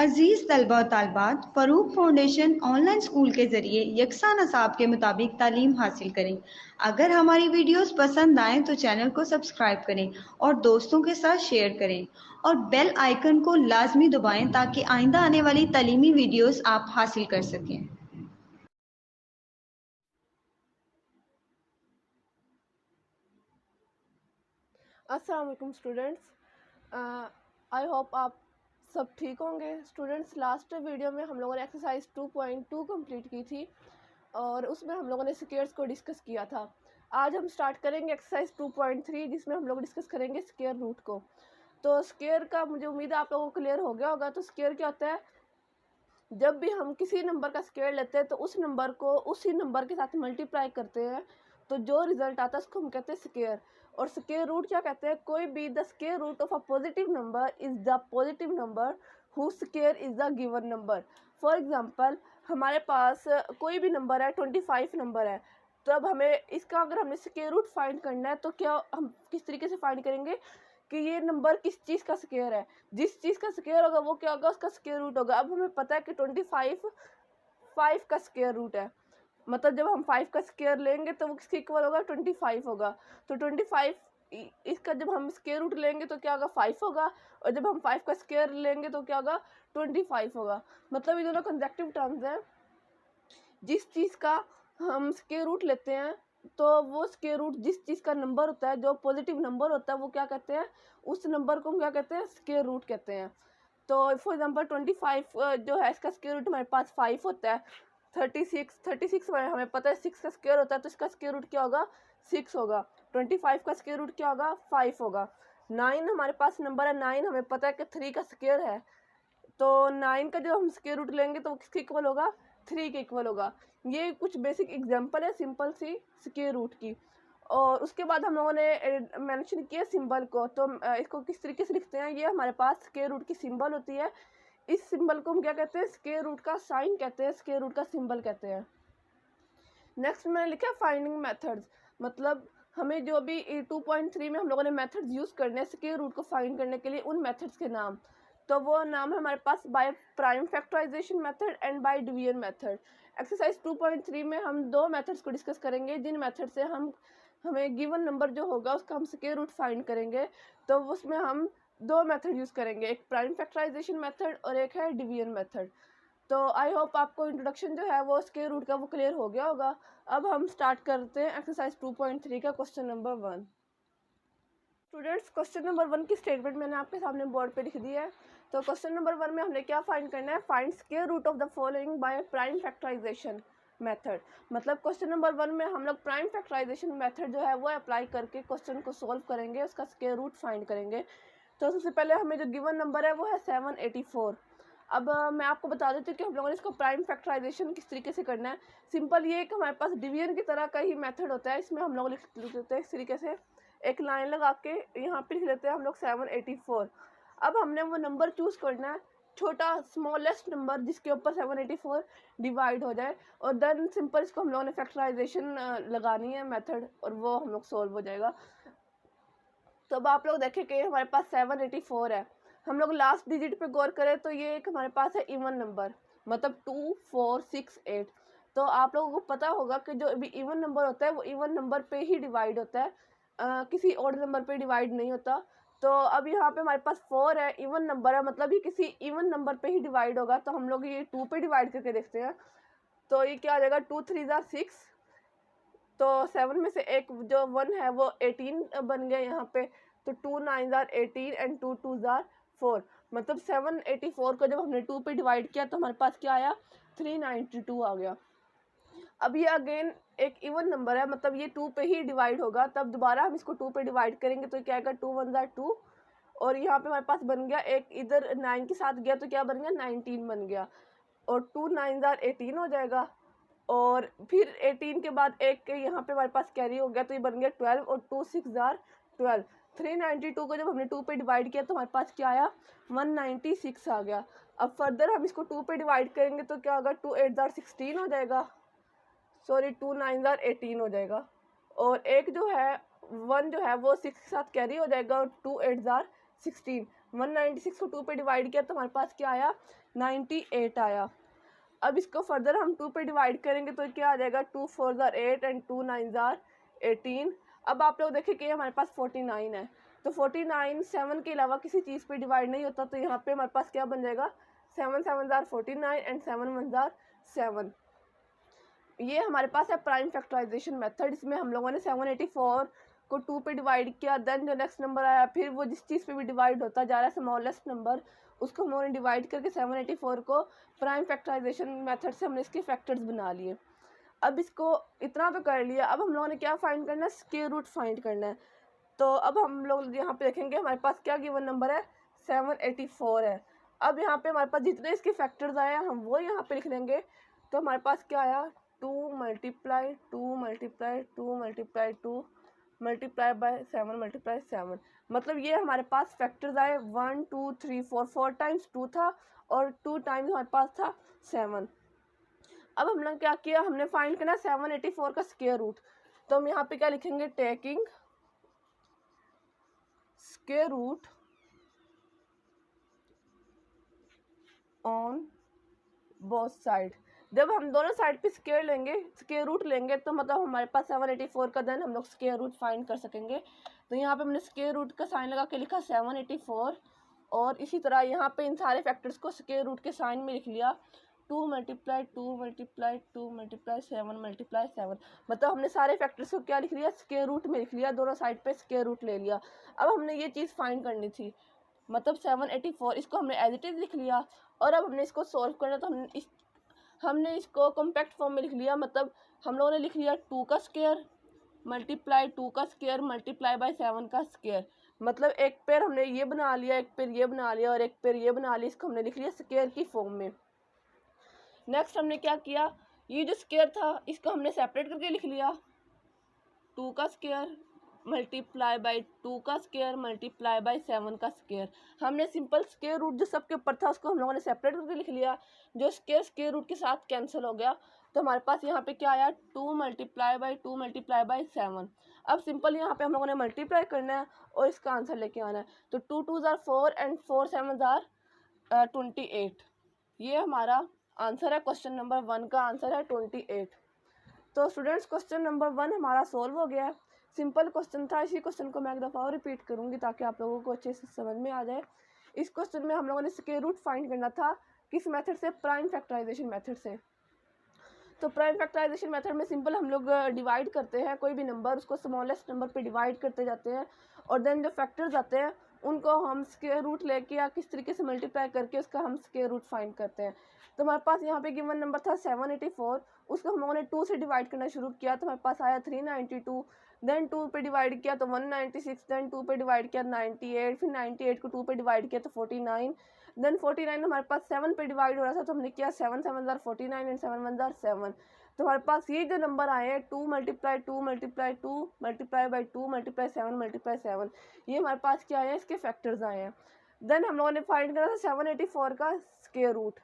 अजीज़ तलबा और तालबात, Farooq foundation online school के ज़रिए यकसा नसाब के मुताबिक तालीम हासिल करें। अगर हमारी वीडियोस पसंद आएँ तो चैनल को सब्सक्राइब करें और दोस्तों के साथ शेयर करें और बेल आइकन को लाजमी दबाएं ताकि आइंदा आने वाली तालीमी वीडियोस आप हासिल कर सकें। अस्सलाम वालेकुम स्टूडेंट्स, आई होप आप सब ठीक होंगे। स्टूडेंट्स, लास्ट वीडियो में हम लोगों ने एक्सरसाइज 2.2 कंप्लीट की थी और उसमें हम लोगों ने स्केयर्स को डिस्कस किया था। आज हम स्टार्ट करेंगे एक्सरसाइज 2.3 जिसमें हम लोग डिस्कस करेंगे स्केयर रूट को। तो स्केयर का मुझे उम्मीद है आप लोगों को क्लियर हो गया होगा। तो स्केयर क्या होता है? जब भी हम किसी नंबर का स्केयर लेते हैं तो उस नंबर को उसी नंबर के साथ मल्टीप्लाई करते हैं, तो जो रिजल्ट आता है उसको हम कहते हैं स्केयर। और स्केयर रूट क्या कहते हैं? कोई भी the square root of a positive number is the positive number who square is the given number. For example, हमारे पास कोई भी नंबर है, 25 नंबर है। तो अब हमें इसका अगर हमें स्केयर रूट फाइंड करना है तो क्या हम किस तरीके से फाइंड करेंगे कि ये नंबर किस चीज़ का स्केयर है? जिस चीज़ का स्केयर होगा वो क्या होगा? उसका स्केयर रूट होगा। अब हमें पता है कि 25 5 का स्केयर रूट है, मतलब जब हम 5 का स्केयर लेंगे तो वो किसके इक्वल होगा? 25 होगा। तो 25 इसका जब हम स्केयर रूट लेंगे तो क्या होगा? 5 होगा। और जब हम 5 का स्केयर लेंगे तो क्या होगा? 25 होगा। मतलब ये दोनों कंसेक्टिव टर्म्स हैं। जिस चीज़ का हम स्क्वायर रूट लेते हैं तो वो स्क्वायर रूट जिस चीज़ का नंबर होता है, जो पॉजिटिव नंबर होता है, वो क्या कहते हैं? उस नंबर को हम क्या कहते हैं? स्क्वायर रूट कहते हैं। तो फॉर एग्जांपल 25 जो है इसका स्क्वायर रूट हमारे पास 5 होता है। 36 हमें पता है 6 का स्क्वायर होता है, तो इसका स्क्वायर रूट क्या होगा? 6 होगा। 25 का स्क्वायर रूट क्या होगा? 5 होगा। 9 हमारे पास नंबर है, 9 हमें पता है कि 3 का स्क्वायर है, तो 9 का जो हम स्क्वायर रूट लेंगे तो किसके इक्वल होगा? 3 के इक्वल होगा। ये कुछ बेसिक एग्जांपल है सिंपल सी स्क्वायर रूट की। और उसके बाद हम लोगों ने मेंशन किया सिंबल को। तो इसको किस तरीके से लिखते हैं? ये हमारे पास स्क्वायर रूट की सिंबल होती है। इस सिंबल को हम क्या कहते हैं? स्क्वायर रूट का साइन कहते हैं, स्क्वायर रूट का सिंबल कहते हैं। नेक्स्ट मैंने लिखा फाइंडिंग मेथड्स, मतलब हमें जो भी 2.3 में हम लोगों ने मेथड्स यूज़ करने हैं स्क्वायर रूट को फाइंड करने के लिए, उन मेथड्स के नाम। तो वो नाम है हमारे पास by prime factorisation method and by division method. Exercise 2.3 में हम दो मेथड्स को डिस्कस करेंगे जिन मेथड से हम हमें गिवन नंबर जो होगा उसका हम स्क्वायर रूट फाइंड करेंगे। तो उसमें हम दो मेथड यूज़ करेंगे, एक प्राइम फैक्टराइजेशन मेथड और एक है डिवीजन मेथड। तो आई होप आपको इंट्रोडक्शन जो है वो स्क्वायर रूट का वो क्लियर हो गया होगा। अब हम स्टार्ट करते हैं एक्सरसाइज 2.3 का question number 1। Students, question number 1 की स्टेटमेंट मैंने आपके सामने बोर्ड पे लिख दी है। तो क्वेश्चन नंबर 1 में हमने क्या फाइंड करना है? Find square root of the following by prime factorisation method. मतलब क्वेश्चन नंबर 1 में हम लोग प्राइम फैक्टराइजेशन मेथड जो है वो अप्लाई करके क्वेश्चन को सोल्व करेंगे, उसका स्क्वायर रूट फाइंड करेंगे। तो सबसे पहले हमें जो गिवन नंबर है वो है 784। अब मैं आपको बता देती हूँ कि हम लोगों ने इसको प्राइम फैक्टराइजेशन किस तरीके से करना है। सिंपल ये है कि हमारे पास डिवीजन की तरह का ही मेथड होता है। इसमें हम लोग लिख देते हैं इस तरीके से, एक लाइन लगा के यहाँ पे लिख लेते हैं हम लोग 784। अब हमने वो नंबर चूज करना है, छोटा स्मॉलेस्ट नंबर जिसके ऊपर 784 डिवाइड हो जाए, और देन सिंपल इसको हम लोगों ने फैक्टराइजेशन लगानी है मेथड, और वो हम लोग सोल्व हो जाएगा। तो अब आप लोग देखें कि हमारे पास 784 है। हम लोग लास्ट डिजिट पे गौर करें तो ये एक हमारे पास है इवन नंबर, मतलब 2468। तो आप लोगों को पता होगा कि जो भी इवन नंबर होता है वो इवन नंबर पे ही डिवाइड होता है, किसी ऑड नंबर पे डिवाइड नहीं होता। तो अब यहाँ पे हमारे पास 4 है, इवन नंबर है, मतलब ये किसी इवन नंबर पे ही डिवाइड होगा। तो हम लोग ये 2 पे डिवाइड करके देखते हैं। तो ये क्या आ जाएगा? 2 3 जार 6। तो 7 में से एक जो 1 है वो 18 बन गया यहाँ पे। तो 2 9 जार 18 एंड 2 2 जार 4। मतलब 784 को जब हमने 2 पे डिवाइड किया तो हमारे पास क्या आया? 392 आ गया। अब ये अगेन एक इवन नंबर है, मतलब ये 2 पे ही डिवाइड होगा। तब दोबारा हम इसको 2 पे डिवाइड करेंगे तो क्या आएगा? 2 1 जार 2। और यहाँ पे हमारे पास बन गया एक, इधर 9 के साथ गया तो क्या बन गया? 19 बन गया। और 2 9 जार 18 हो जाएगा। और फिर 18 के बाद एक यहाँ पे हमारे पास कैरी हो गया तो ये बन गया 12। और 2 6 जार 12। 392 को जब हमने 2 पे डिवाइड किया तो हमारे पास क्या आया? 196 आ गया। अब फर्दर हम इसको 2 पे डिवाइड करेंगे तो क्या होगा? 2 8 जार 16 हो जाएगा, सॉरी 2 9 जार 18 हो जाएगा। और एक जो है 1 जो है वो 6 के साथ कैरी हो जाएगा, और 2 8 जार 16। 196 को 2 पे डिवाइड किया तो हमारे पास क्या आया, 98 आया। अब इसको फर्दर हम 2 पे डिवाइड करेंगे तो क्या आ जाएगा, 2 4 ज़ार 8 एंड 2 9 ज़ार 18। अब आप लोग देखें कि हमारे पास 49 है, तो 49 7 के अलावा किसी चीज़ पे डिवाइड नहीं होता, तो यहाँ पे हमारे पास क्या बन जाएगा, 7 7 ज़ार 49 एंड 7 1 ज़ार 7। ये हमारे पास है प्राइम फैक्टराइजेशन मेथड। इसमें हम लोगों ने 784 को 2 पे डिवाइड किया, देन जो नेक्स्ट नंबर आया, फिर वो जिस चीज़ पे भी डिवाइड होता जा रहा है स्मॉलेस्ट नंबर, उसको हम लोगों ने डिवाइड करके 784 को प्राइम फैक्टराइजेशन मेथड से हमने इसके फैक्टर्स बना लिए। अब इसको इतना तो कर लिया, अब हम लोगों ने क्या फाइंड करना है, स्क्वायर रूट फाइंड करना है। तो अब हम लोग यहाँ पे देखेंगे हमारे पास क्या गिवन नंबर है, 784 है। अब यहाँ पे हमारे पास जितने इसके फैक्टर्स आए हैं हम वो यहाँ पे लिख लेंगे। तो हमारे पास क्या आया, 2 multiply 2 multiply 2 multiply 2 multiply by 7 multiply 7, मतलब ये हमारे पास फैक्टर्स आए 1 2 3 4, 4 टाइम्स 2 था और 2 टाइम्स हमारे पास था 7। अब हम लोग क्या किया, हमने फाइंड करना 784 का स्क्वायर रूट। तो हम यहाँ पे क्या लिखेंगे, taking square root on both side. जब हम दोनों साइड पे स्क्वायर लेंगे, स्क्वायर रूट लेंगे, तो मतलब हमारे पास 784 का देन हम लोग स्क्वायर रूट फाइंड कर सकेंगे। तो यहाँ पे हमने स्क्वायर रूट का साइन लगा के लिखा 784, और इसी तरह यहाँ पे इन सारे फैक्टर्स को स्क्वायर रूट के साइन में लिख लिया, 2 मल्टीप्लाई 2 मल्टीप्लाई 2 मल्टीप्लाई 7 मल्टीप्लाई 7। मतलब हमने सारे फैक्टर्स को क्या लिख लिया, स्क्वायर रूट में लिख लिया, दोनों साइड पे स्क्वायर रूट ले लिया। अब हमने ये चीज़ फाइंड करनी थी, मतलब 784 इसको हमने एज इट इज़ लिख लिया, और अब हमने इसको सॉल्व करना, तो हमने इसको कॉम्पैक्ट फॉर्म में लिख लिया। मतलब हम लोगों ने लिख लिया 2 का स्क्वायर मल्टीप्लाई 2 का स्क्वायर मल्टीप्लाई बाय 7 का स्क्वायर। मतलब एक पेयर हमने ये बना लिया, एक पेयर ये बना लिया और एक पेयर ये बना लिया, इसको हमने लिख लिया स्क्वायर की फॉर्म में। नेक्स्ट हमने क्या किया, ये जो स्क्वायर था इसको हमने सेपरेट करके लिख लिया, 2 का स्क्वायर मल्टीप्लाई बाय 2 का स्क्वायर मल्टीप्लाई बाय 7 का स्क्वायर। हमने सिंपल स्क्वायर रूट जो सबके ऊपर था उसको हम लोगों ने सेपरेट करके लिख लिया, जो स्क्वायर स्क्वायर रूट के साथ कैंसिल हो गया। तो हमारे पास यहाँ पे क्या आया, 2 मल्टीप्लाई बाय 2 मल्टीप्लाई बाय 7। अब सिंपल यहाँ पे हम लोगों ने मल्टीप्लाई करना है और इसका आंसर लेके आना है। तो 2 2 ज़ार 4 एंड 4 7 ज़ार 28। ये हमारा आंसर है, क्वेश्चन नंबर 1 का आंसर है 28। तो स्टूडेंट्स क्वेश्चन नंबर 1 हमारा सोल्व हो गया है। सिंपल क्वेश्चन था, इसी क्वेश्चन को मैं एक दफ़ा और रिपीट करूंगी ताकि आप लोगों को अच्छे से समझ में आ जाए। इस क्वेश्चन में हम लोगों ने स्क्वायर रूट फाइंड करना था, किस मेथड से, प्राइम फैक्टराइजेशन मेथड से। तो प्राइम फैक्टराइजेशन मेथड में सिंपल हम लोग डिवाइड करते हैं कोई भी नंबर, उसको स्मॉलेस्ट नंबर पे डिवाइड करते जाते हैं, और देन जो फैक्टर्स आते हैं उनको हम स्क्वायर रूट लेके या किस तरीके से मल्टीप्लाई करके उसका हम स्क्वायर रूट फाइंड करते हैं। तो हमारे पास यहाँ पे गिवन नंबर था 784, उसको हम लोगों ने 2 से डिवाइड करना शुरू किया, तो हमारे पास आया 392, देन 2 पे डिवाइड किया तो 196, देन 2 पे डिवाइड किया 98, फिर 98 को 2 पे डिवाइड किया तो 49, देन 49 हमारे पास 7 पे डिवाइड हो रहा था तो हमने किया 7 7 ज़ार 49 एंड 7 1 ज़ार 7। तो हमारे पास ये जो नंबर आए हैं 2 multiply 2 multiply 2 multiply by 2 multiply 7 multiply 7, ये हमारे पास क्या आए हैं, इसके फैक्टर्स आए हैं। देन हम लोगों ने फाइंड करा था 784 का स्क्वायर रूट।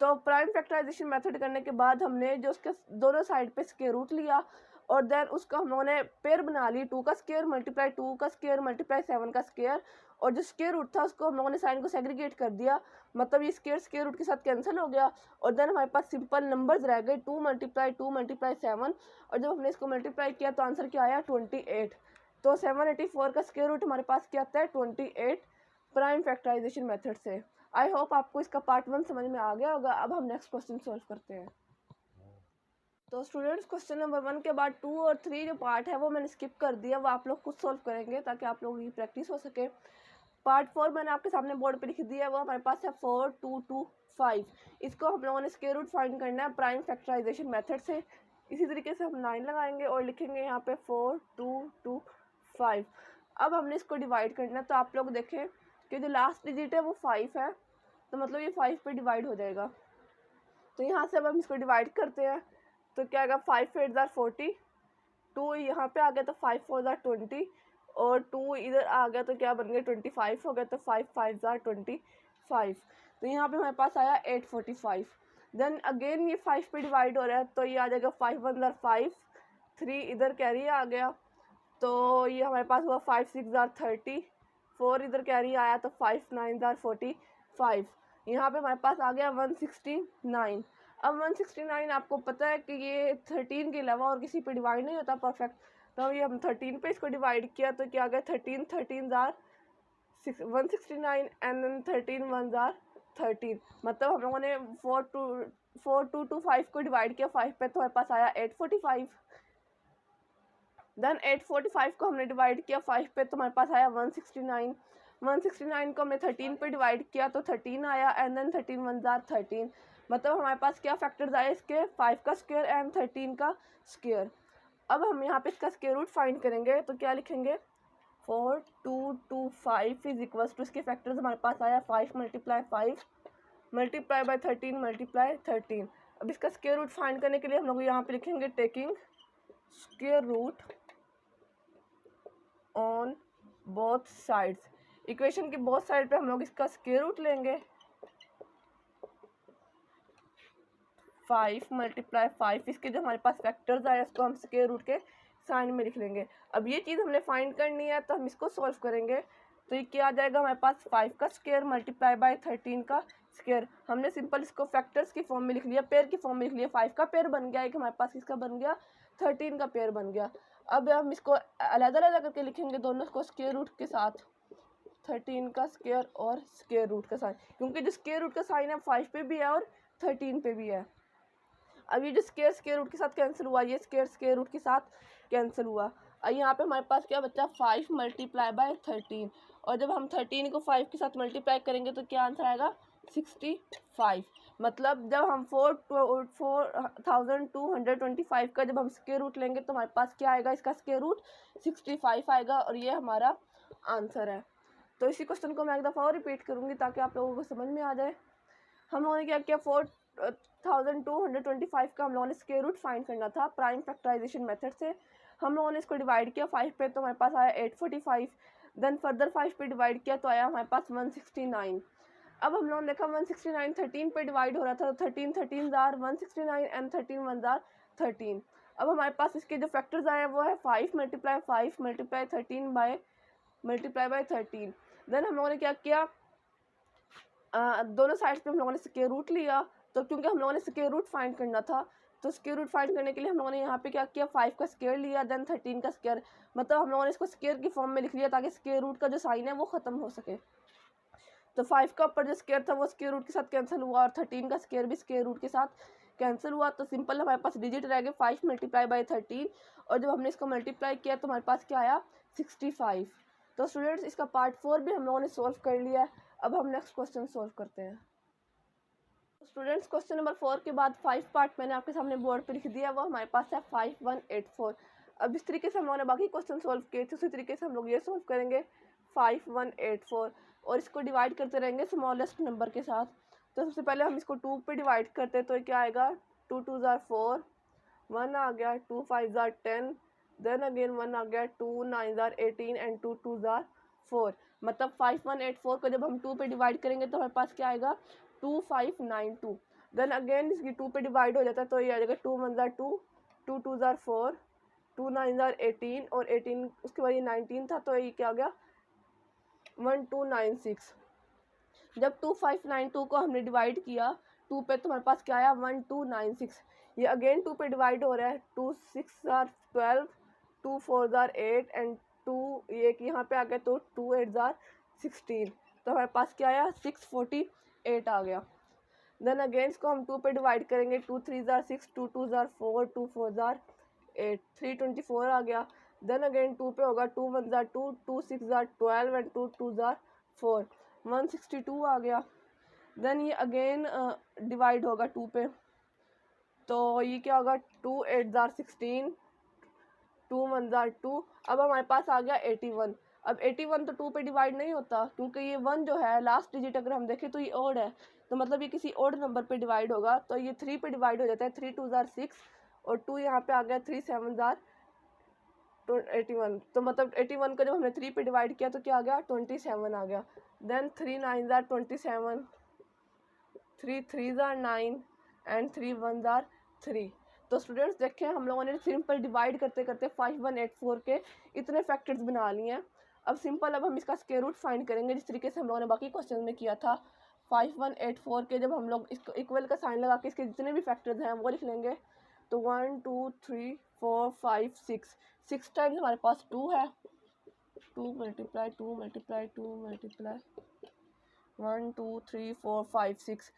तो प्राइम फैक्टराइजेशन मेथड करने के बाद हमने जो उसके दोनों साइड पे स्क्वायर रूट लिया, और देन उसका हम लोगों ने पेयर बना ली, 2 का स्क्वायर मल्टीप्लाई 2 का स्क्वायर मल्टीप्लाई 7 का स्क्वायर, और जो स्क्वायर रूट था उसको हम लोगों ने साइन को सेग्रीगेट कर दिया, मतलब ये स्क्वायर स्क्वायर रूट के साथ कैंसिल हो गया, और देन हमारे पास सिंपल नंबर्स रह गए 2 मल्टीप्लाई 2 मल्टीप्लाई 7, और जब हमने इसको मल्टीप्लाई किया तो आंसर क्या आया 28। तो 784 का स्क्वायर रूट हमारे पास क्या आता है 28, प्राइम फैक्टराइजेशन मेथड से। आई होप आपको इसका पार्ट 1 समझ में आ गया होगा। अब हम नेक्स्ट क्वेश्चन सॉल्व करते हैं। तो स्टूडेंट्स क्वेश्चन नंबर 1 के बाद 2 और 3 जो पार्ट है वो मैंने स्किप कर दिया, वो आप लोग खुद सॉल्व करेंगे ताकि आप लोगों की प्रैक्टिस हो सके। पार्ट 4 मैंने आपके सामने बोर्ड पे लिख दिया है, वो हमारे पास है 4 2 2 5। इसको हम लोगों ने स्क्वायर रूट फाइंड करना है प्राइम फैक्टराइजेशन मेथड से। इसी तरीके से हम 9 लगाएंगे और लिखेंगे यहाँ पे 4 2 2 5। अब हमने इसको डिवाइड करना है, तो आप लोग देखें कि जो लास्ट डिजिट है वो 5 है, तो मतलब ये 5 पे डिवाइड हो जाएगा। तो यहाँ से अब हम इसको डिवाइड करते हैं, तो क्या आएगा 5 8 ज़ार 40, 2 यहाँ पे आ गया तो 5 4 ज़ार 20, और 2 इधर आ गया तो क्या बन गया 25 हो गया, तो 5 5 ज़ार 25। तो यहाँ पे हमारे पास आया 845। देन अगेन ये 5 पे डिवाइड हो रहा है, तो ये आ जाएगा 5 1 ज़ार 5, 3 इधर कैरी आ गया, तो ये हमारे पास हुआ 5 6 ज़ार 30, 4 इधर कैरी आया तो 5 9 45। यहाँ पे हमारे पास आ गया 169। अब 169 आपको पता है कि ये 13 के अलावा और किसी पे डिवाइड नहीं होता परफेक्ट, तो ये हम 13 पे इसको डिवाइड किया तो क्या आ गया 13 13 जार 169 एंड देन 13 1 जार 13। मतलब हम लोगों ने 4 2 5 को डिवाइड किया 5 पे तो हमारे पास आया 845। देन 845 को हमने डिवाइड किया 5 पे तो हमारे पास आया 169। 169 को हमने 13 पे डिवाइड किया तो 13 आया एंड देन 13 1 जार 13। मतलब हमारे पास क्या फैक्टर्स आए इसके 5 का स्क्वायर एंड 13 का स्क्वायर। अब हम यहाँ पे इसका स्क्वायर रूट फाइंड करेंगे तो क्या लिखेंगे 4225 इज इक्वल टू इसके फैक्टर्स हमारे पास आया 5 मल्टीप्लाई 5 मल्टीप्लाई बाय 13 मल्टीप्लाई 13। अब इसका स्क्वायर रूट फाइंड करने के लिए हम लोग यहाँ पे लिखेंगे taking square root on both sides. Equation की बोथ साइड पे हम लोग इसका स्क्वायर रूट लेंगे 5 मल्टीप्लाई 5 इसके जो हमारे पास फैक्टर्स आए उसको हम स्क्वायर रूट के साइन में लिख लेंगे। अब ये चीज़ हमने फाइंड करनी है तो हम इसको सॉल्व करेंगे तो ये क्या आ जाएगा हमारे पास 5 का स्क्वायर मल्टीप्लाई बाय 13 का स्क्वायर। हमने सिंपल इसको फैक्टर्स की फॉर्म में लिख लिया, पेयर की फॉर्म में लिख लिया। 5 का पेयर बन गया, एक हमारे पास इसका बन गया 13 का पेयर बन गया। अब हम इसको अलग अलग करके लिखेंगे दोनों को स्क्वायर रूट के साथ 13 का स्क्वायर और स्क्वायर रूट का साइन, क्योंकि जो स्क्वायर रूट का साइन है 5 पे भी है और 13 पे भी है। अब ये जो स्क्वायर रूट के साथ कैंसिल हुआ, ये स्क्वायर रूट के साथ कैंसिल हुआ। अब यहाँ पे हमारे पास क्या बचा 5 मल्टीप्लाई बाय 13, और जब हम 13 को 5 के साथ मल्टीप्लाई करेंगे तो क्या आंसर आएगा 65। मतलब जब हम 4225 का जब हम स्क्वायर रूट लेंगे तो हमारे पास क्या आएगा, इसका स्क्वायर रूट 65 आएगा और ये हमारा आंसर है। तो इसी क्वेश्चन को मैं एक दफ़ा और रिपीट करूँगी ताकि आप लोगों को समझ में आ जाए। हम लोगों ने क्या किया 4225 का हम लोगों ने स्क्वायर रूट फाइंड करना था प्राइम फैक्टराइजेशन मेथड से। हम लोगों ने इसको डिवाइड किया 5 पे तो हमारे पास आया 845। देन फर्दर 5 पे डिवाइड किया तो आया हमारे पास 169। अब हम लोगों ने देखा 169 13 पे डिवाइड हो रहा था तो 13 13 जार 169 एंड 13 1 जार 13। अब हमारे पास इसके जो फैक्टर्स आए वो है 5 multiply 5 multiply 13 by multiply by 13। Then हम लोगों ने क्या किया दोनों साइड्स पे हम लोगों ने स्क्वायर रूट लिया, तो क्योंकि हम लोगों ने स्क्वायर रूट फाइंड करना था तो स्क्वायर रूट फाइंड करने के लिए हम लोगों ने यहाँ पे क्या किया 5 का स्क्वायर लिया देन 13 का स्क्वायर। मतलब हम लोगों ने इसको स्क्वायर की फॉर्म में लिख लिया ताकि स्क्वायर रूट का जो साइन है वो ख़त्म हो सके। तो 5 का ऊपर जो स्क्वायर था वो स्क्वायर रूट के साथ कैंसिल हुआ और 13 का स्क्वायर भी स्क्वायर रूट के साथ कैंसिल हुआ। तो सिंपल हमारे पास डिजिट रह गए 5 मल्टीप्लाई बाई 13, और जब हमने इसको मल्टीप्लाई किया तो हमारे पास क्या आया 65। तो स्टूडेंट्स इसका पार्ट 4 भी हम लोगों ने सोल्व कर लिया है। अब हम नेक्स्ट क्वेश्चन सोल्व करते हैं। स्टूडेंट्स क्वेश्चन नंबर 4 के बाद 5 पार्ट मैंने आपके सामने बोर्ड पे लिख दिया, वो हमारे पास है 5184। अब इस तरीके से हम लोगों ने बाकी क्वेश्चन सोल्व किए थे उसी तरीके से हम लोग ये सोल्व करेंगे 5184, और इसको डिवाइड करते रहेंगे स्मॉलेस्ट नंबर के साथ। तो सबसे पहले हम इसको 2 पे डिवाइड करते हैं तो क्या आएगा 2 2 जार 4, 1 आ गया, 2 5 जार 10, देन अगेन 1 आ गया, 2 9 जार 18 एंड 2 2 जार 4। मतलब 5184 को जब हम 2 पे डिवाइड करेंगे तो हमारे पास क्या आएगा 2592। देन अगेन इसकी 2 पे डिवाइड हो जाता है तो ये आ जाएगा 2 1 जार 2, 2 2 जार 4, 2 9 जार 18 और 18 उसके बाद ये 19 था तो ये क्या आ गया 1296। जब 2592 को हमने डिवाइड किया 2 पे तो हमारे पास क्या आया 1296। ये अगेन 2 पे डिवाइड हो रहा है, 2 6 जार 12, 2 4 जार 8 एंड 2 ये यहाँ पे आ गया तो 2 8 जार 16। तो हमारे पास क्या आया 648 आ गया। देन अगेन इसको हम 2 पे डिवाइड करेंगे, 2 3 जार 6, 2 2 जार 4, 2 4 जार 8, 324 आ गया। देन अगेन 2 पे होगा, 2 1 जार 2, 2 6 जार 12 एंड 2 2 जार 4, 162 आ गया। देन ये अगेन डिवाइड होगा 2 पे तो ये क्या होगा 2 8 जार 16, 2 1 जार 2। अब हमारे पास आ गया 81। अब 81 तो 2 पे डिवाइड नहीं होता क्योंकि ये 1 जो है लास्ट डिजिट अगर हम देखें तो ये ओड है, तो मतलब ये किसी ओड नंबर पे डिवाइड होगा तो ये 3 पे डिवाइड हो जाता है, 3 2 जार 6 और 2 यहाँ पे आ गया 3 7 जार 81। तो मतलब 81 को जब हमने 3 पे डिवाइड किया तो क्या आ गया 27 आ गया। देन 3 9 जार 27, 3 3 जार 9 एंड 3 1 जार 3। तो स्टूडेंट्स देखें हम लोगों ने सिंपल डिवाइड करते करते 5184 के इतने फैक्टर्स बना लिए हैं। अब सिंपल, अब हम इसका स्क्वायर रूट फाइंड करेंगे जिस तरीके से हम लोगों ने बाकी क्वेश्चन में किया था। 5184 के जब हम लोग इसको इक्वल का साइन लगा के इसके जितने भी फैक्टर्स हैं वो लिख लेंगे। तो 1 2 3 4 5 6, 6 टाइम्स हमारे पास 2 है, 2 मल्टीप्लाई 2 मल्टीप्लाई 2 मल्टीप्लाई 1 2 3 4 5 6,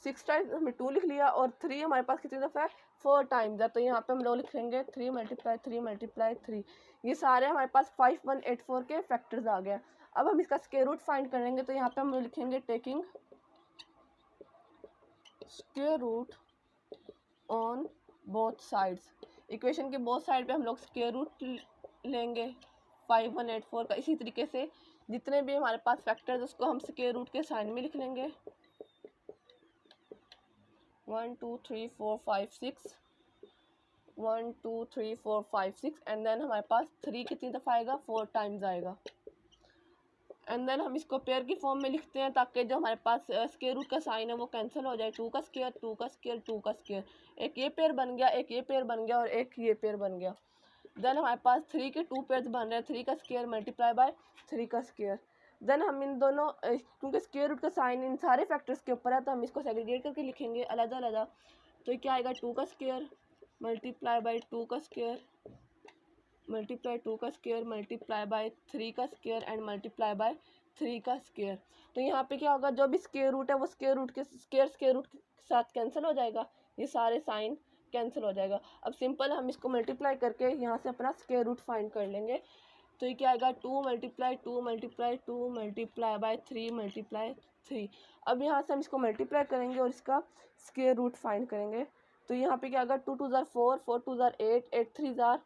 6 टाइम्स हमने 2 लिख लिया, और 3 हमारे पास कितनी दफ़ा है, 4 टाइम्स है। तो यहाँ पे हम लोग लिखेंगे 3 मल्टीप्लाई 3 मल्टीप्लाई 3। ये सारे हमारे पास 5184 के फैक्टर्स आ गए। अब हम इसका स्क्वायर रूट फाइंड करेंगे, तो यहाँ पे हम लिखेंगे taking square root on both sides. Equation के बोथ साइड पे हम लोग स्क्वायर रूट लेंगे 5184 का। इसी तरीके से जितने भी हमारे पास फैक्टर्स उसको हम स्क्वायर रूट के साइन में लिख लेंगे। 1 2 3 4 5 6, 1 2 3 4 5 6, एंड देन हमारे पास 3 कितनी दफ़ा आएगा, 4 टाइम्स आएगा। एंड देन हम इसको पेयर की फॉर्म में लिखते हैं ताकि जो हमारे पास स्क्वायर रूट का साइन है वो कैंसिल हो जाए। 2 का स्क्वायर 2 का स्क्वायर 2 का स्क्वायर, एक ये पेयर बन गया, एक ये पेयर बन गया, और एक ये पेयर बन गया। देन हमारे पास 3 के 2 पेयर्स बन रहे हैं, 3 का स्क्वायर मल्टीप्लाई बाय 3 का स्क्वायर। देन हम इन दोनों क्योंकि स्क्वायर रूट का साइन इन सारे फैक्टर्स के ऊपर है तो हम इसको सेग्रीगेट करके लिखेंगे अलग अलग। तो क्या आएगा, 2 का स्क्वायर मल्टीप्लाई बाय 2 का स्क्वायर मल्टीप्लाई 2 का स्क्वायर मल्टीप्लाई बाय 3 का स्क्वायर एंड मल्टीप्लाई बाय 3 का स्क्वायर। तो यहाँ पे क्या होगा, जो भी स्क्वायर रूट है वो स्क्वायर रूट के साथ कैंसिल हो जाएगा, ये सारे साइन कैंसिल हो जाएगा। अब सिंपल हम इसको मल्टीप्लाई करके यहाँ से अपना स्क्वायर रूट फाइंड कर लेंगे। तो ये क्या आएगा, 2 multiply 2 multiply 2 multiply by 3 multiply 3। अब यहाँ से हम इसको मल्टीप्लाई करेंगे और इसका स्क्वायर रूट फाइंड करेंगे। तो यहाँ पे क्या आएगा, 2 2 ज़ार 4, 4 2 ज़ार 8, 8 3 ज़ार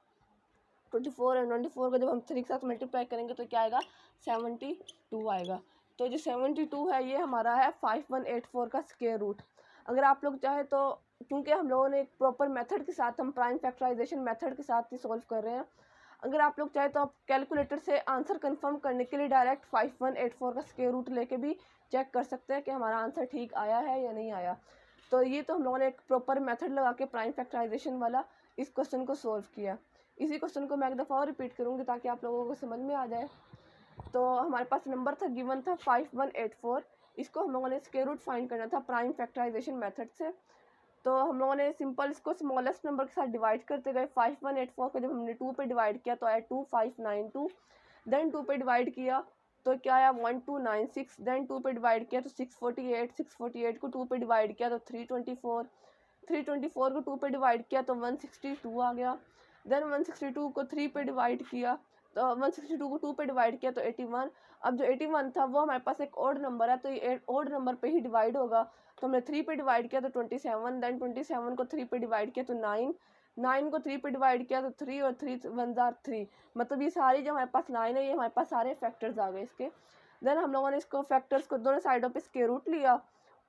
24, एंड 24 को जब हम 3 के साथ मल्टीप्लाई करेंगे तो क्या आएगा, 72 आएगा। तो जो 72 है ये हमारा है 5184 का स्क्वायर रूट। अगर आप लोग चाहे तो, क्योंकि हम लोगों ने एक प्रॉपर मेथड के साथ, हम प्राइम फैक्टराइजेशन मेथड के साथ ही सॉल्व कर रहे हैं, अगर आप लोग चाहे तो आप कैलकुलेटर से आंसर कंफर्म करने के लिए डायरेक्ट 5184 का स्क्वायर रूट लेके भी चेक कर सकते हैं कि हमारा आंसर ठीक आया है या नहीं आया। तो ये तो हम लोगों ने एक प्रॉपर मेथड लगा के प्राइम फैक्टराइजेशन वाला इस क्वेश्चन को सॉल्व किया। इसी क्वेश्चन को मैं एक दफ़ा और रिपीट करूँगी ताकि आप लोगों को समझ में आ जाए। तो हमारे पास नंबर था, गिवन था 5184। इसको हम लोगों ने स्क्वायर रूट फाइंड करना था प्राइम फैक्टराइजेशन मेथड से। तो हम लोगों ने सिंपल इसको स्मॉलेस्ट नंबर के साथ डिवाइड करते गए। 5184 को जब हमने 2 पे डिवाइड किया तो आया 2592। देन 2 पे डिवाइड किया तो क्या आया, 1296। देन 2 पे डिवाइड किया तो 648, 648 को 2 पे डिवाइड किया तो 324, 324 को 2 पे डिवाइड किया तो 162 आ गया। देन 162 को 3 पे डिवाइड किया तो 162 को 2 पे डिवाइड किया तो 81। अब जो 81 था वो हमारे पास एक ऑड नंबर है तो ये ऑड नंबर पे ही डिवाइड होगा। तो हमने 3 पे डिवाइड किया तो 27, देन 27 को 3 पे डिवाइड किया तो 9, 9 को 3 पे डिवाइड किया तो 3, और 3 1 जार 3। मतलब ये सारी जो हमारे पास लाइन है ये हमारे पास सारे फैक्टर्स आ गए इसके। देन हम लोगों ने इसको फैक्टर्स को दोनों साइडों पे स्क्वायर रूट लिया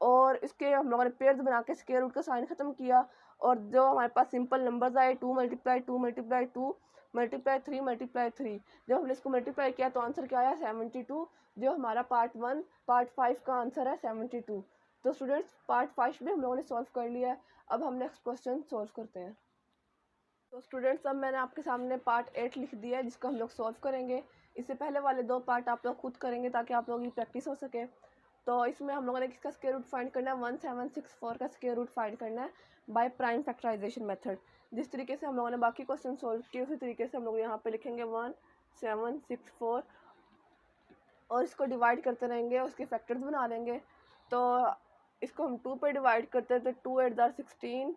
और इसके हम लोगों ने पेयर्स बना के स्क्वायर रूट का साइन खत्म किया, और जो हमारे पास सिंपल नंबर्स आए 2 मल्टीप्लाई 2 मल्टीप्लाई 2 मल्टीप्लाई 3 मल्टीप्लाई 3, जब हमने इसको मल्टीप्लाई किया तो आंसर क्या आया, 72। जो हमारा पार्ट 5 का आंसर है 72। तो स्टूडेंट्स पार्ट 5 भी हम लोगों ने सॉल्व कर लिया है। अब हम नेक्स्ट क्वेश्चन सॉल्व करते हैं। तो स्टूडेंट्स अब मैंने आपके सामने पार्ट 8 लिख दिया है जिसको हम लोग सॉल्व करेंगे। इससे पहले वाले 2 पार्ट आप लोग खुद करेंगे ताकि आप लोगों की प्रैक्टिस हो सके। तो इसमें हम लोगों ने किसका स्क्वायर रूट फाइंड करना है, 1764 का स्क्वायर रूट फाइंड करना है बाय प्राइम फैक्टराइजेशन मेथड। जिस तरीके से हम लोगों ने बाकी क्वेश्चन सॉल्व किए उसी तरीके से हम लोग यहाँ पे लिखेंगे 1764 और इसको डिवाइड करते रहेंगे, उसके फैक्टर्स बना लेंगे। तो इसको हम 2 पे डिवाइड करते हैं तो 2 8 जार 16,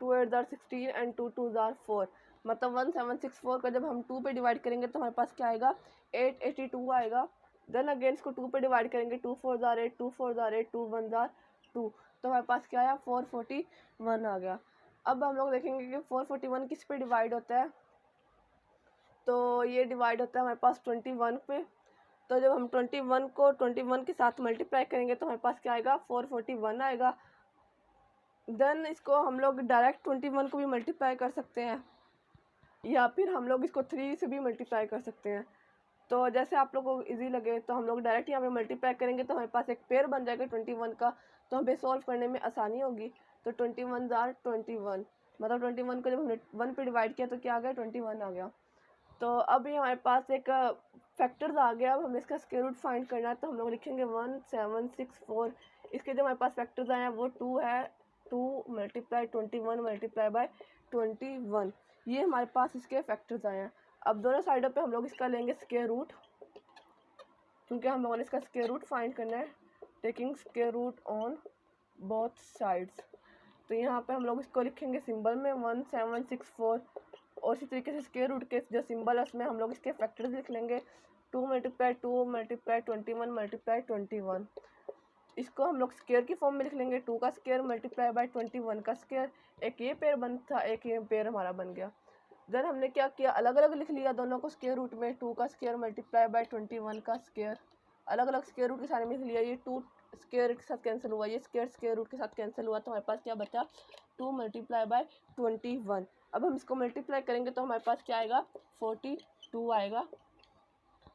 2 8 जार 16 एंड 2 2 जार 4। मतलब 1764 का जब हम 2 पे डिवाइड करेंगे तो हमारे पास क्या आएगा, 882 आएगा। देन अगेन इसको 2 पे डिवाइड करेंगे, 2 4 जार 8, 2 4 जार 8, 2 1 जार 2, तो हमारे पास क्या आया, 441 आ गया। अब हम लोग देखेंगे कि 441 किस पे डिवाइड होता है, तो ये डिवाइड होता है हमारे पास 21 पे। तो जब हम 21 को 21 के साथ मल्टीप्लाई करेंगे तो हमारे पास क्या आएगा, 441 आएगा। देन इसको हम लोग डायरेक्ट 21 को भी मल्टीप्लाई कर सकते हैं या फिर हम लोग इसको 3 से भी मल्टीप्लाई कर सकते हैं। तो जैसे आप लोग को इजी लगे तो हम लोग डायरेक्ट यहाँ पे मल्टीप्लाई करेंगे तो हमारे पास एक पेयर बन जाएगा 21 का, तो हमें सॉल्व करने में आसानी होगी। तो 21 जार 21, मतलब 21 को जब हमने 1 पे डिवाइड किया तो क्या आ गया, 21 आ गया। तो अब ये हमारे पास एक फैक्टर्स आ गया। अब हमें इसका स्क्वायर रूट फाइंड करना है, तो हम लोग लिखेंगे 1764। इसके जो हमारे पास फैक्टर्स आए हैं वो 2 है, 2 मल्टीप्लाई 21 मल्टीप्लाई बाय 21, ये हमारे पास इसके फैक्टर्स आए हैं। अब दोनों साइडों पे हम लोग इसका लेंगे स्क्वायर रूट, क्योंकि हम लोगों ने इसका स्क्वायर रूट फाइंड करना है, taking square root on both sides. तो यहाँ पे हम लोग इसको लिखेंगे सिंबल में 1764, और इसी तरीके से स्क्वायर रूट के जो सिंबल है उसमें हम लोग इसके फैक्टर्स लिख लेंगे, 2 मल्टीप्लाई 2 मल्टीप्लाई 21 मल्टीप्लाई 21। इसको हम लोग स्क्वायर की फॉर्म में लिख लेंगे, 2 का स्क्वायर मल्टीप्लाई बाय 21 का स्क्वायर। एक ये पेयर बन था, एक ये पेयर हमारा बन गया। देन हमने क्या किया, अलग अलग लिख लिया दोनों को स्क्वायर रूट में, 2 का स्क्वायर मल्टीप्लाई बाय 21 का स्क्वायर, अलग अलग स्क्वायर रूट के सारे में लिख लिया। ये 2 स्क्वायर के साथ कैंसिल हुआ, ये स्क्वायर स्क्वायर रूट के साथ कैंसिल हुआ, तो हमारे पास क्या बचा, 2 मल्टीप्लाई बाय 21। अब हम इसको मल्टीप्लाई करेंगे तो हमारे पास क्या आएगा, 42 आएगा,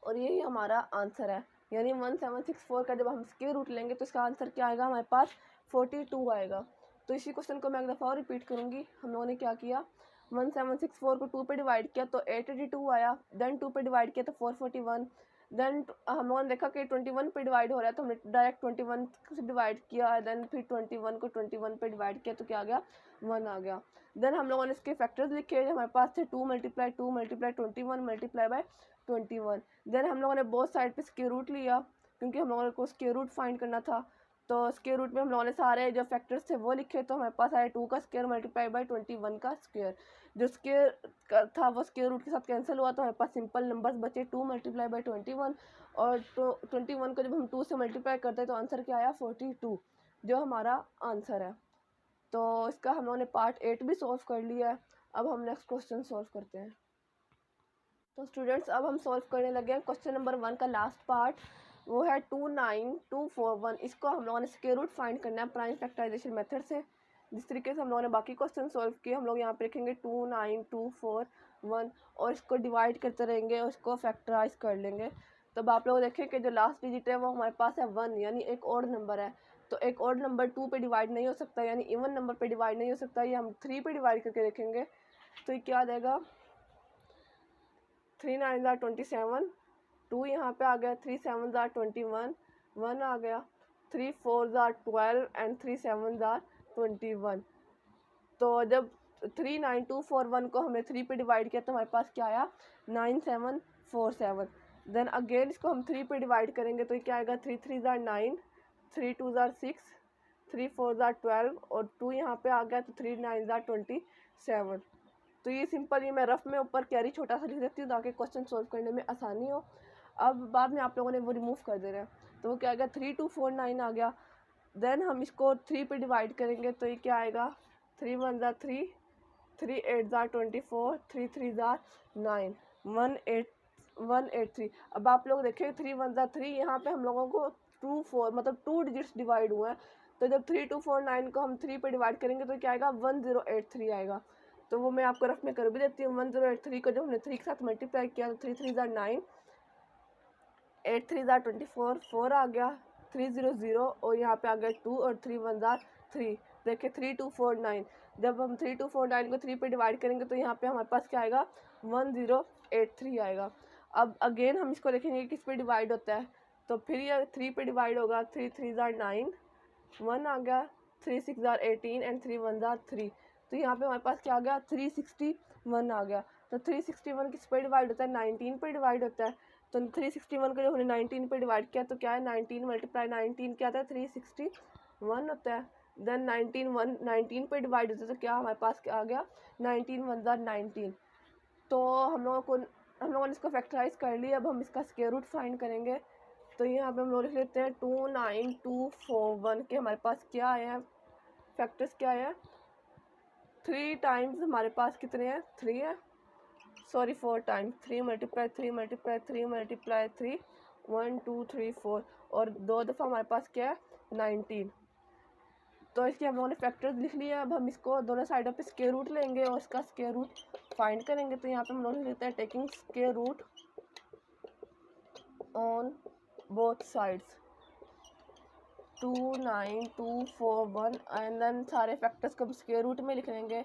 और यही हमारा आंसर है। यानी 1764 का जब हम स्क्वायर रूट लेंगे तो इसका आंसर क्या आएगा, हमारे पास 42 आएगा। तो इसी क्वेश्चन को मैं एक दफ़ा और रिपीट करूँगी। हम लोगों ने क्या किया, 1764 को 2 पे डिवाइड किया तो 882 आया, देन 2 पे डिवाइड किया तो 441, देन हम लोगों ने देखा कि 21 पे डिवाइड हो रहा है तो हमने डायरेक्ट 21 से डिवाइड किया, देन फिर 21 को 21 पे डिवाइड किया तो क्या आ गया, 1 आ गया। देन हम लोगों ने इसके फैक्टर्स लिखे, हमारे पास थे 2 मल्टीप्लाई 21 मल्टीप्लाई बाय 21। देन हम लोगों ने बोथ साइड पे स्क्वायर रूट लिया, क्योंकि हम लोगों को स्क्वायर रूट फाइंड करना था। तो स्क्वायर रूट में हम लोगों ने सारे जो फैक्टर्स थे वो लिखे, तो हमारे पास आया 2 का स्क्वायर मल्टीप्लाई बाय 21 का स्क्वायर। जो स्क्वायर था वो स्क्वायर रूट के साथ कैंसिल हुआ, तो हमारे पास सिंपल नंबर्स बचे 2 मल्टीप्लाई बाय 21, और 21 को जब हम 2 से मल्टीप्लाई करते हैं तो आंसर क्या आया, 42, जो हमारा आंसर है। तो इसका हम लोगों ने पार्ट 8 भी सॉल्व कर लिया है। अब हम नेक्स्ट क्वेश्चन सॉल्व करते हैं। तो स्टूडेंट्स अब हम सॉल्व करने लगे हैं क्वेश्चन नंबर 1 का लास्ट पार्ट, वो है 29241। इसको हम लोगों ने स्क्वायर रूट फाइंड करना है प्राइम फैक्टराइजेशन मेथड से। जिस तरीके से हम लोगों ने बाकी क्वेश्चन सॉल्व किए, हम लोग यहाँ पे लिखेंगे 29241 और इसको डिवाइड करते रहेंगे और इसको फैक्टराइज कर लेंगे। तब आप लोग देखें कि जो लास्ट डिजिट है वो हमारे पास है 1, यानी एक ऑड नंबर है। तो एक ऑड नंबर 2 पे डिवाइड नहीं हो सकता, यानी इवन नंबर पे डिवाइड नहीं हो सकता। ये हम 3 पे डिवाइड करके देखेंगे, तो ये क्या आ जाएगा, 3 9 27, 2 यहाँ पे आ गया, 3 7 21, 1 आ गया, 3 4 12 एंड 3 7 21। तो जब 39241 को हमने 3 पे डिवाइड किया तो हमारे पास क्या आया, 9747। देन अगेन इसको हम 3 पे डिवाइड करेंगे तो ये क्या आएगा, 3 3 9, 3 2 6, 3 4 12, और 2 यहाँ पे आ गया तो 3 9 27। तो ये सिंपल, ये मैं रफ में ऊपर कैरी छोटा सा लिख देती हूँ ताकि क्वेश्चन सोल्व करने में आसानी हो। अब बाद में आप लोगों ने वो रिमूव कर देना है, तो वो क्या आएगा, 3249 आ गया। देन हम इसको 3 पे डिवाइड करेंगे तो ये क्या आएगा, 3 1 3, 3 8 24, 3 3 9, 183। अब आप लोग देखें 3 1 3, यहाँ पे हम लोगों को 2 4 मतलब 2 डिजिट्स डिवाइड हुए हैं। तो जब 3249 को हम 3 पे डिवाइड करेंगे तो क्या आएगा, 1083 आएगा। तो वो मैं आपको रफ में कर भी देती हूँ। 1083 को जब हमने 3 के साथ मल्टीप्लाई किया तो 3 3 9, 8 3 24, 4 आ गया, 300, और यहाँ पे आ गया 2, और 3 1 3। देखिए 3249, जब हम 3249 को 3 पे डिवाइड करेंगे तो यहाँ पे हमारे पास क्या आएगा, 1083 आएगा। अब अगेन हम इसको देखेंगे किस पे डिवाइड होता है, तो फिर ये 3 पे डिवाइड होगा, 3 3 9, 1 आ गया, 3 6 18 एंड 3 1 3। तो यहाँ पे हमारे पास क्या आ गया, 361 आ गया। तो 361 किस पे डिवाइड होता है, 19 पे डिवाइड होता है। तो 361 को जब हमने 19 पे डिवाइड किया तो क्या है, 19 मल्टीप्लाई 19 क्या आता है, 361 होता है। देन 19 पे डिवाइड होता है तो क्या हमारे पास क्या आ गया, 19 1 19। तो हम लोगों ने इसको फैक्टराइज कर लिया। अब हम इसका स्क्वायर रूट फाइंड करेंगे। तो यहाँ पे हम लोग लिख लेते हैं 29241 के हमारे पास क्या आया है, फैक्टर्स क्या आया है, 3 टाइम्स हमारे पास कितने हैं, 3 है, sorry 4 times, 3 multiply 3 multiply 3 multiply 3, 1 2 3 4, और 2 दफ़ा हमारे पास क्या है, 19। तो इसके हम लोगों ने फैक्टर्स लिख लिया। अब हम इसको दोनों साइडों पे स्क्वायर रूट लेंगे और इसका स्क्वायर रूट फाइंड करेंगे। तो यहाँ पे हम लोग लिख लेते हैं taking square root on both sides, 29241, and then सारे फैक्टर्स को हम स्क्वायर रूट में लिख लेंगे,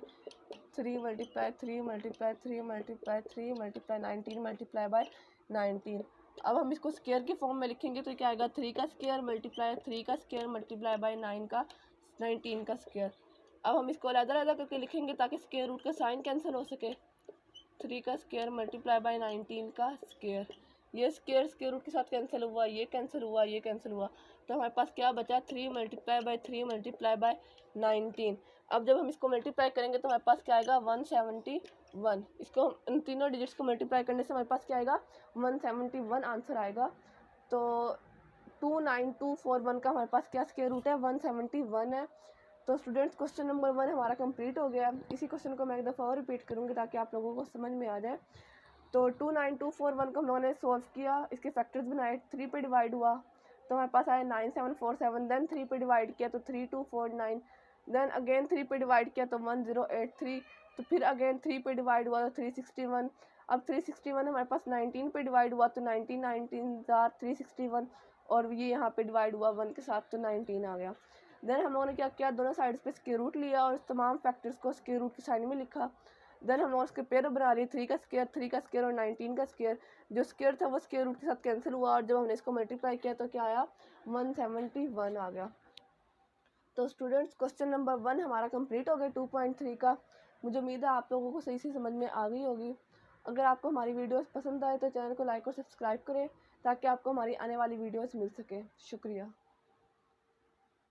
3 multiply 3 multiply 3 multiply 3 multiply 19 multiply by 19। अब हम इसको स्क्वायर की फॉर्म में लिखेंगे तो क्या आएगा 3 का स्क्वायर मल्टीप्लाई 3 का स्क्वायर मल्टीप्लाई बाय 9 का 19 का स्क्वायर। अब हम इसको अलग-अलग करके लिखेंगे ताकि स्क्वायर रूट का साइन कैंसिल हो सके। 3 का स्क्वायर मल्टीप्लाई बाय 19 का स्क्वायर, ये स्क्वायर रूट के साथ कैंसिल हुआ, ये कैंसिल हुआ, ये कैंसिल हुआ, तो हमारे पास क्या बचा 3 मल्टीप्लाई बाय 3 मल्टीप्लाई बाय 19। अब जब हम इसको मल्टीप्लाई करेंगे तो हमारे पास क्या आएगा 171। इसको इन तीनों डिजिट्स को मल्टीप्लाई करने से हमारे पास क्या आएगा 171 आंसर आएगा। तो 29241 का हमारे पास क्या स्क्वायर रूट है 171 है। तो स्टूडेंट्स क्वेश्चन नंबर 1 हमारा कंप्लीट हो गया। इसी क्वेश्चन को मैं एक दफ़ा और रिपीट करूँगी ताकि आप लोगों को समझ में आ जाए। तो 29241 को हम लोगों ने सॉल्व किया, इसके फैक्टर्स बनाए, 3 पे डिवाइड हुआ तो हमारे पास आया 9747, देन 3 पे डिवाइड किया तो 3249, देन अगेन 3 पे डिवाइड किया तो 1083, तो फिर अगेन 3 पे डिवाइड हुआ तो 361। अब 361 हमारे पास 19 पे डिवाइड हुआ तो 361 और ये यहाँ पे डिवाइड हुआ 1 के साथ तो 19 आ गया। देन हम लोगों ने क्या किया दोनों साइड्स पे स्क्वायर रूट लिया और तमाम फैक्टर्स को स्क्वायर रूट की साइड में लिखा। देन हम लोग उसके पेयर बना रही 3 का स्क्वायर और 19 का स्क्वायर। जो स्क्वायर था वो स्क्वायर रूट के साथ कैंसिल हुआ और जब हमने इसको मल्टीप्लाई किया तो क्या आया 171 आ गया। तो स्टूडेंट्स क्वेश्चन नंबर 1 हमारा कंप्लीट हो गया 2.3 का। मुझे उम्मीद है आप लोगों को सही से समझ में आ गई होगी। अगर आपको हमारी वीडियोस पसंद आए तो चैनल को लाइक और सब्सक्राइब करें ताकि आपको हमारी आने वाली वीडियोस मिल सके। शुक्रिया।